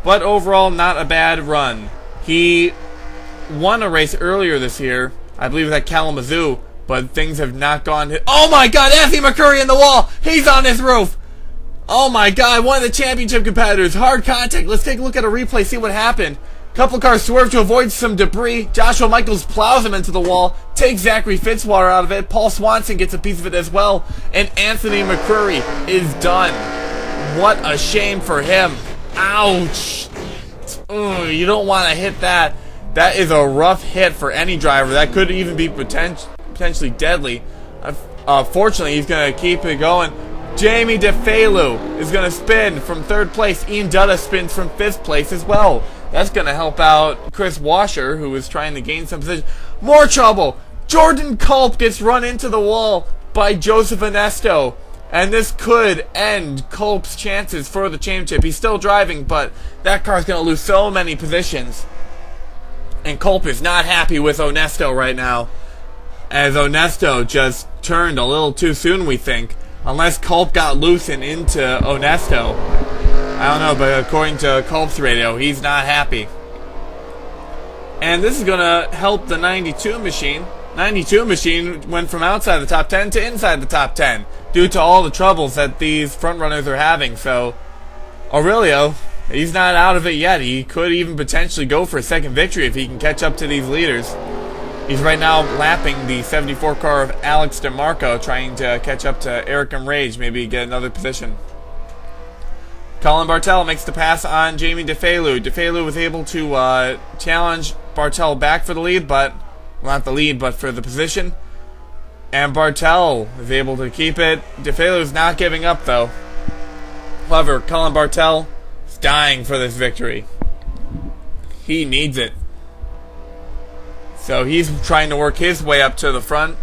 But overall, not a bad run. He won a race earlier this year, I believe it was at Kalamazoo, but things have not gone. Oh my God, Anthony McCrury in the wall! He's on his roof! Oh my God, one of the championship competitors, hard contact. Let's take a look at a replay, see what happened. Couple cars swerve to avoid some debris. Joshua Michaels plows him into the wall, takes Zachary Fitzwater out of it. Paul Swanson gets a piece of it as well, and Anthony McCrury is done. What a shame for him. Ouch! Ugh, you don't want to hit that. That is a rough hit for any driver. That could even be potentially deadly. Fortunately, he's going to keep it going. Jamie DeFelu is going to spin from 3rd place. Ian Dutta spins from 5th place as well. That's going to help out Chris Washer, who is trying to gain some position. More trouble! Jordan Culp gets run into the wall by Joseph Ernesto. And this could end Culp's chances for the championship. He's still driving, but that car's going to lose so many positions. And Culp is not happy with Ernesto right now, as Ernesto just turned a little too soon, we think. Unless Culp got loose and into Ernesto. I don't know, but according to Culp's radio, he's not happy. And this is going to help the 92 machine. 92 machine went from outside the top 10 to inside the top 10 due to all the troubles that these front runners are having. So Aurelio, he's not out of it yet. He could even potentially go for a second victory if he can catch up to these leaders. He's right now lapping the 74 car of Alex DeMarco, trying to catch up to Eric and Rage, maybe get another position. Colin Bartel makes the pass on Jamie DeFelu. DeFelu was able to challenge Bartel back for the lead, but well, not the lead, but for the position. And Bartel is able to keep it. DeFelu is not giving up, though. However, Colin Bartel is dying for this victory. He needs it. So he's trying to work his way up to the front.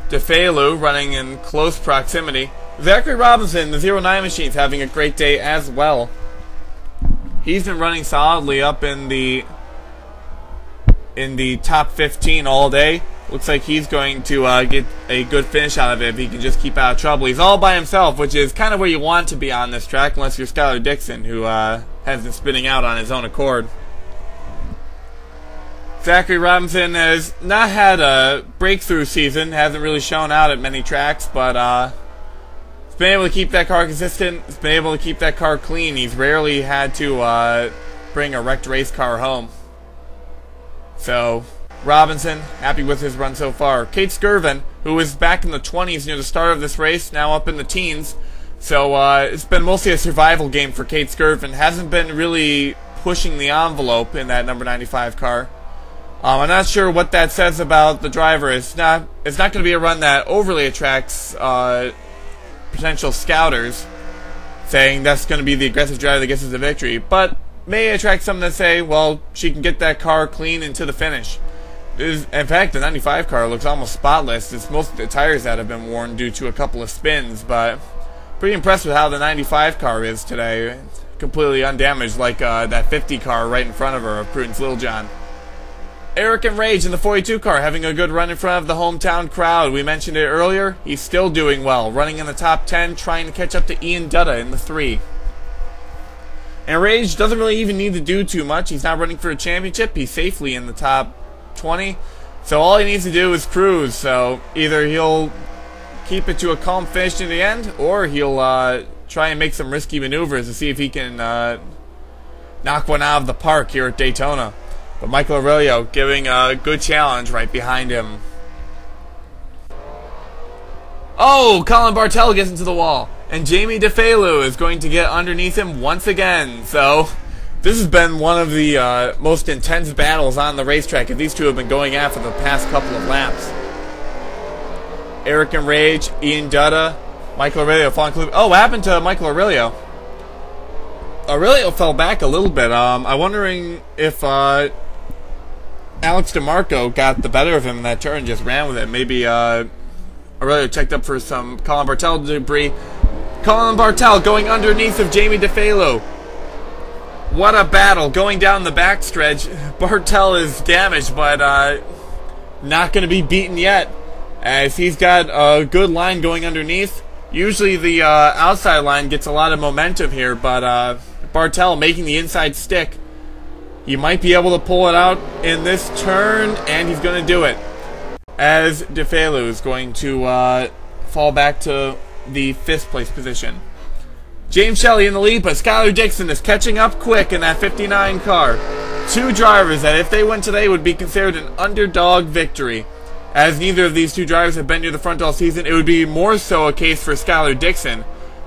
DeFelu running in close proximity. Zachary Robinson, the 09 machine, is having a great day as well. He's been running solidly up in the top 15 all day. Looks like he's going to get a good finish out of it if he can just keep out of trouble. He's all by himself, which is kind of where you want to be on this track, unless you're Skylar Dixon, who has been spinning out on his own accord. Zachary Robinson has not had a breakthrough season, hasn't really shown out at many tracks, but he's been able to keep that car consistent. He's been able to keep that car clean. He's rarely had to bring a wrecked race car home. So Robinson, happy with his run so far. Kate Skirvin, who was back in the 20s near the start of this race, now up in the teens. So it's been mostly a survival game for Kate Skirvin. Hasn't been really pushing the envelope in that number 95 car. I'm not sure what that says about the driver. It's not going to be a run that overly attracts potential scouters, saying that's going to be the aggressive driver that gets us the victory, but may attract some that say, well, she can get that car clean into the finish. In fact, the 95 car looks almost spotless. It's most of the tires that have been worn due to a couple of spins, but pretty impressed with how the 95 car is today. It's completely undamaged, like that 50 car right in front of her, of Prudence Littlejohn. Eric and Rage in the 42 car having a good run in front of the hometown crowd. We mentioned it earlier. He's still doing well, running in the top 10, trying to catch up to Ian Dutta in the 3. And Rage doesn't really even need to do too much. He's not running for a championship. He's safely in the top 20. So all he needs to do is cruise. So either he'll keep it to a calm finish in the end, or he'll try and make some risky maneuvers to see if he can knock one out of the park here at Daytona. But Michael Aurelio giving a good challenge right behind him. Oh, Colin Bartel gets into the wall. And Jamie DeFelu is going to get underneath him once again. So this has been one of the most intense battles on the racetrack. And these two have been going at for the past couple of laps. Eric and Rage, Ian Dutta, Michael Aurelio falling. Oh, what happened to Michael Aurelio? Aurelio fell back a little bit. I'm wondering if Alex DeMarco got the better of him in that turn and just ran with it. Maybe Aurelio checked up for some Colin Bartel debris. Colin Bartel going underneath of Jamie DeFelu. What a battle going down the backstretch. Bartel is damaged, but not going to be beaten yet, as he's got a good line going underneath. Usually the outside line gets a lot of momentum here, but Bartel making the inside stick. He might be able to pull it out in this turn, and he's going to do it, as DeFelu is going to fall back to the 5th place position. James Shelley in the lead, but Skylar Dixon is catching up quick in that 59 car. Two drivers that, if they win today, would be considered an underdog victory. As neither of these two drivers have been near the front all season, it would be more so a case for Skylar Dixon,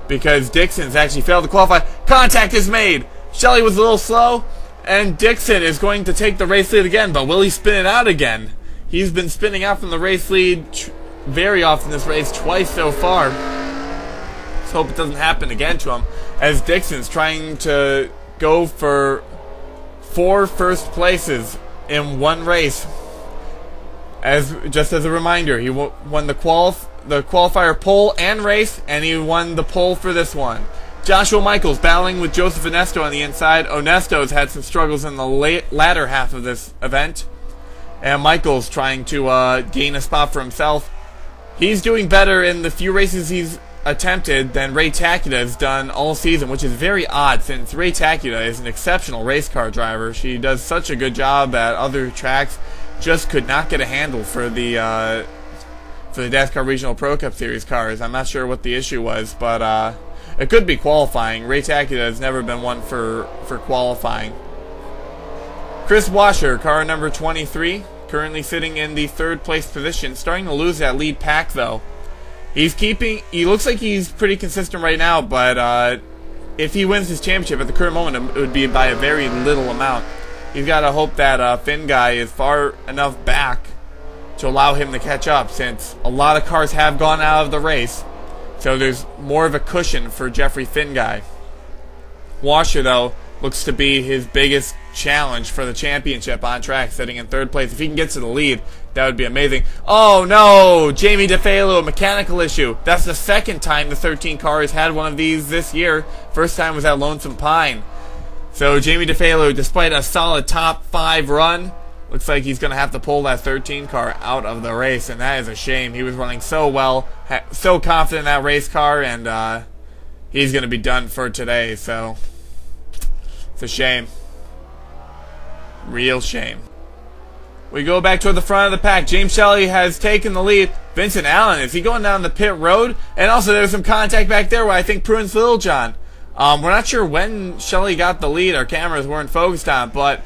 because Dixon's actually failed to qualify. Contact is made. Shelley was a little slow, and Dixon is going to take the race lead again, but will he spin it out again? He's been spinning out from the race lead very often this race, twice so far. Let's hope it doesn't happen again to him, as Dixon's trying to go for 4 first places in one race. Just as a reminder, he won the qualifier pole and race, and he won the pole for this one. Joshua Michaels battling with Joseph Onesto on the inside. Onesto's had some struggles in the latter half of this event, and Michaels trying to gain a spot for himself. He's doing better in the few races he's attempted than Ray Takeda has done all season, which is very odd since Ray Takeda is an exceptional race car driver. She does such a good job at other tracks, just could not get a handle for the DASCAR Regional Pro Cup Series cars. I'm not sure what the issue was, but it could be qualifying. Ray Takeda has never been one for qualifying. Chris Washer, car number 23, currently sitting in the 3rd place position, starting to lose that lead pack though. He looks like he's pretty consistent right now, but if he wins his championship at the current moment, it would be by a very little amount. He's got to hope that Finguy is far enough back to allow him to catch up, since a lot of cars have gone out of the race. So there's more of a cushion for Jeffery Finguy. Washer, though, looks to be his biggest challenge for the championship on track, sitting in 3rd place. If he can get to the lead, that would be amazing. Oh no! Jamie DeFalo, a mechanical issue. That's the 2nd time the 13 car has had one of these this year. First time was at Lonesome Pine. So Jamie DeFalo, despite a solid top 5 run, looks like he's going to have to pull that 13 car out of the race, and that is a shame. He was running so well, so confident in that race car, and he's going to be done for today, so it's a shame. Real shame. We go back toward the front of the pack. James Shelley has taken the lead. Vincent Allen, is he going down the pit road? And also there's some contact back there where I think Pruitt's Littlejohn. We're not sure when Shelley got the lead. Our cameras weren't focused on it, but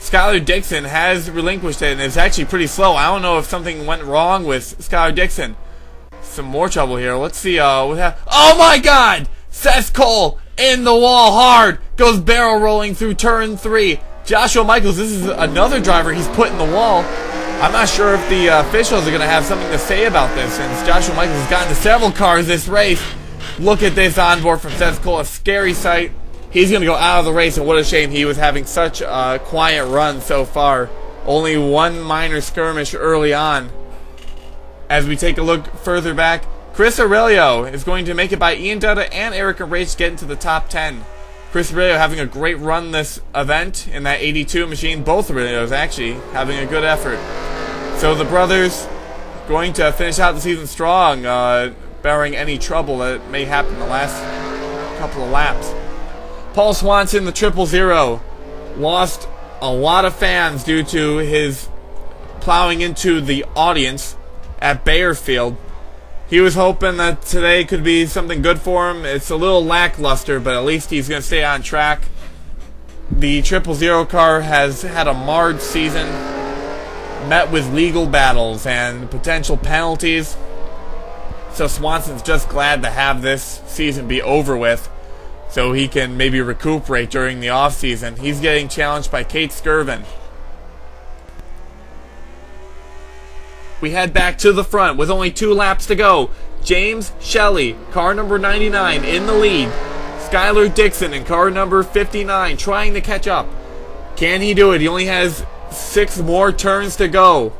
Skylar Dixon has relinquished it, and it's actually pretty slow. I don't know if something went wrong with Skylar Dixon. Some more trouble here. Let's see what happened. Oh my God! Seth Cole in the wall hard. Goes barrel rolling through turn 3. Joshua Michaels, this is another driver he's put in the wall. I'm not sure if the officials are going to have something to say about this, since Joshua Michaels has gotten to several cars this race. Look at this onboard from Seth Cole, a scary sight. He's going to go out of the race, and what a shame. He was having such a quiet run so far. Only one minor skirmish early on. As we take a look further back, Chris Aurelio is going to make it by Ian Dutta and Erica Raich, get into the top 10. Chris Aurelio having a great run this event in that 82 machine. Both Aurelios actually having a good effort. So the brothers going to finish out the season strong, barring any trouble that may happen in the last couple of laps. Paul Swanson, the 000, lost a lot of fans due to his plowing into the audience at Bayerfield. He was hoping that today could be something good for him. It's a little lackluster, but at least he's going to stay on track. The 000 car has had a marred season, met with legal battles and potential penalties. So Swanson's just glad to have this season be over with, so he can maybe recuperate during the off-season. He's getting challenged by Kate Skirvin. We head back to the front with only 2 laps to go. James Shelley, car number 99, in the lead. Skylar Dixon in car number 59 trying to catch up. Can he do it? He only has 6 more turns to go.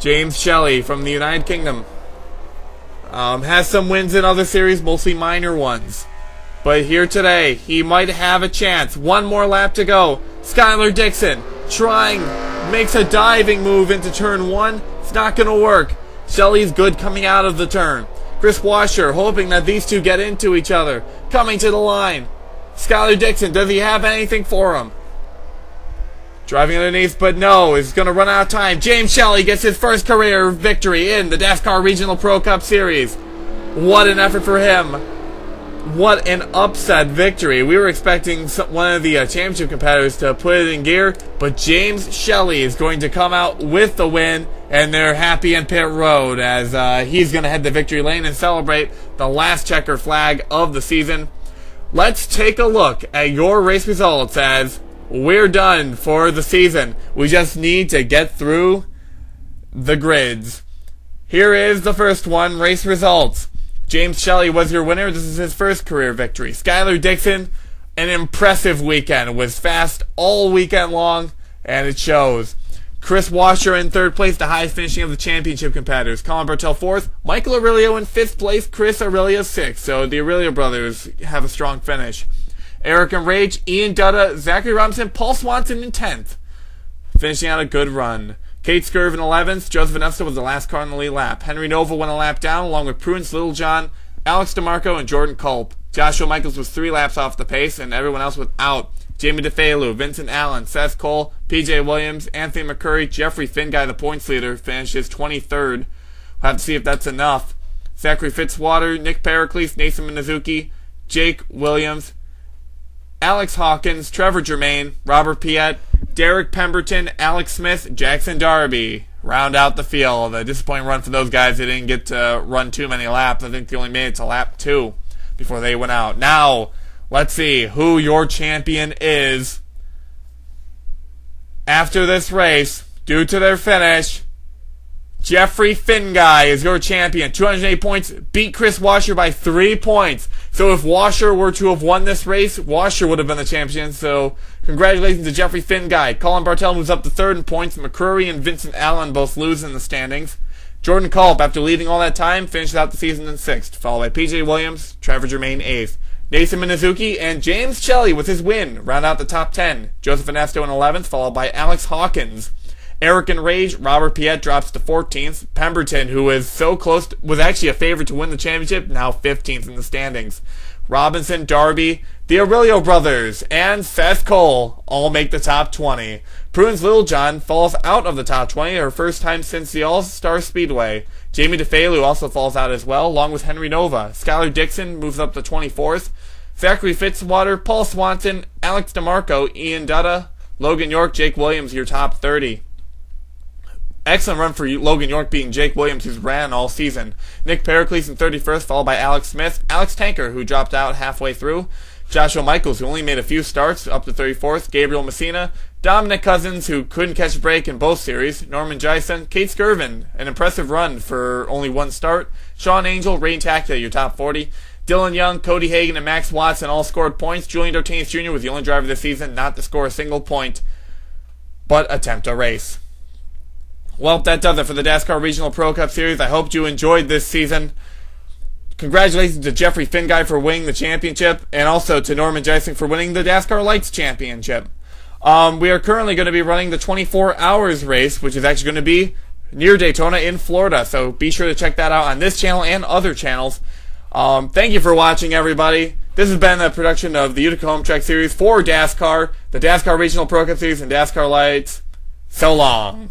James Shelley from the United Kingdom has some wins in other series, mostly minor ones. But here today, he might have a chance. 1 more lap to go. Skylar Dixon trying, makes a diving move into turn 1. It's not going to work. Shelley's good coming out of the turn. Chris Washer hoping that these two get into each other. Coming to the line. Skylar Dixon, does he have anything for him? Driving underneath, but no, he's going to run out of time. James Shelley gets his first career victory in the DASCAR Regional Pro Cup Series. What an effort for him. What an upset victory. We were expecting one of the championship competitors to put it in gear, but James Shelley is going to come out with the win, and they're happy in pit road as he's going to head to victory lane and celebrate the last checker flag of the season. let's take a look at your race results as we're done for the season. We just need to get through the grids. Here is the first one, race results. James Shelley was your winner. This is his first career victory. Skylar Dixon, an impressive weekend. Was fast all weekend long, and it shows. Chris Washer in third place, the highest finishing of the championship competitors. Colin Bartel fourth. Michael Aurelio in fifth place. Chris Aurelio sixth. So the Aurelio brothers have a strong finish. Eric and Rage, Ian Dutta, Zachary Robinson, Paul Swanson in 10th. Finishing out a good run. Kate Skirv in 11th. Joseph Anesta was the last car on the lead lap. Henry Nova went a lap down, along with Prudence Littlejohn, Alex DeMarco, and Jordan Culp. Joshua Michaels was 3 laps off the pace, and everyone else was out. Jamie DeFelu, Vincent Allen, Seth Cole, PJ Williams, Anthony McCrury, Jeffery Finguy, the points leader, finishes 23rd. We'll have to see if that's enough. Zachary Fitzwater, Nick Pericles, Nathan Minazuki, Jake Williams, Alex Hawkins, Trevor Germain, Robert Piet, Derek Pemberton, Alex Smith, Jackson Darby round out the field. A disappointing run for those guys. They didn't get to run too many laps. I think they only made it to lap 2 before they went out. Now, let's see who your champion is. After this race, due to their finish, Jeffery Finguy is your champion. 208 points, beat Chris Washer by 3 points. So if Washer were to have won this race, Washer would have been the champion. So congratulations to Jeffery Finguy. Colin Bartel moves up to 3rd in points. McCrury and Vincent Allen both lose in the standings. Jordan Culp, after leading all that time, finishes out the season in 6th, followed by PJ Williams, Trevor Germain 8th. Nathan Minazuki and James Shelley with his win round out the top 10. Joseph Anesto in 11th, followed by Alex Hawkins. Eric and Rage, Robert Piet drops to 14th. Pemberton, who is so close, was actually a favorite to win the championship, now 15th in the standings. Robinson, Darby, the Aurelio brothers, and Seth Cole all make the top 20. Prudence Littlejohn falls out of the top 20, her first time since the All-Star Speedway. Jamie DeFelu also falls out as well, along with Henry Nova. Skylar Dixon moves up to 24th. Zachary Fitzwater, Paul Swanson, Alex DeMarco, Ian Dutta, Logan York, Jake Williams, your top 30. Excellent run for Logan York, beating Jake Williams, who's ran all season. Nick Pericles in 31st, followed by Alex Smith. Alex Tanker, who dropped out halfway through. Joshua Michaels, who only made a few starts, up to 34th. Gabriel Messina. Dominic Cousins, who couldn't catch a break in both series. Norman Jysung. Kate Skirvin, an impressive run for only 1 start. Sean Angel, Ray Tacula, your top 40. Dylan Young, Cody Hagan, and Max Watson all scored points. Julian Dartanius Jr. was the only driver this season not to score a single point, but attempt a race. Well, that does it for the DASCAR Regional Pro Cup Series. I hope you enjoyed this season. Congratulations to Jeffery Finguy for winning the championship, and also to Norman Jysung for winning the DASCAR Lights Championship. We are currently going to be running the 24 Hours race, which is actually going to be near Daytona in Florida, so be sure to check that out on this channel and other channels. Thank you for watching, everybody. This has been a production of the Utica Home Track Series for DASCAR, the DASCAR Regional Pro Cup Series, and DASCAR Lights. So long.